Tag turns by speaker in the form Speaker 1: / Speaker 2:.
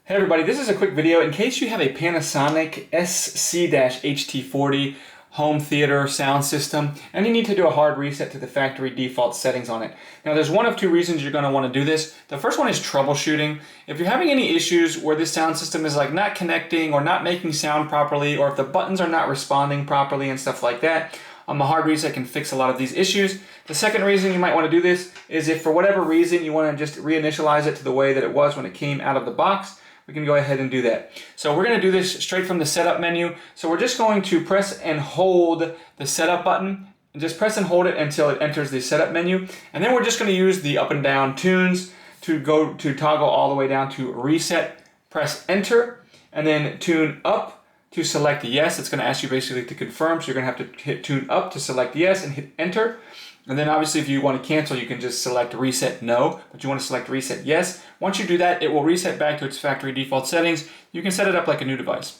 Speaker 1: Hey everybody, this is a quick video in case you have a Panasonic SC-HT40 home theater sound system and you need to do a hard reset to the factory default settings on it. Now there's one of two reasons you're going to want to do this. The first one is troubleshooting. If you're having any issues where this sound system is like not connecting or not making sound properly, or if the buttons are not responding properly and stuff like that, a hard reset can fix a lot of these issues. The second reason you might want to do this is if for whatever reason you want to just reinitialize it to the way that it was when it came out of the box. We can go ahead and do that. So we're going to do this straight from the setup menu. So we're just going to press and hold the setup button and just press and hold it until it enters the setup menu. And then we're just going to use the up and down tunes to go to toggle all the way down to reset. Press enter and then tune up to select yes. It's going to ask you basically to confirm. So you're going to have to hit tune up to select yes and hit enter. And then obviously if you want to cancel, you can just select reset no, but you want to select reset yes. Once you do that, it will reset back to its factory default settings. You can set it up like a new device.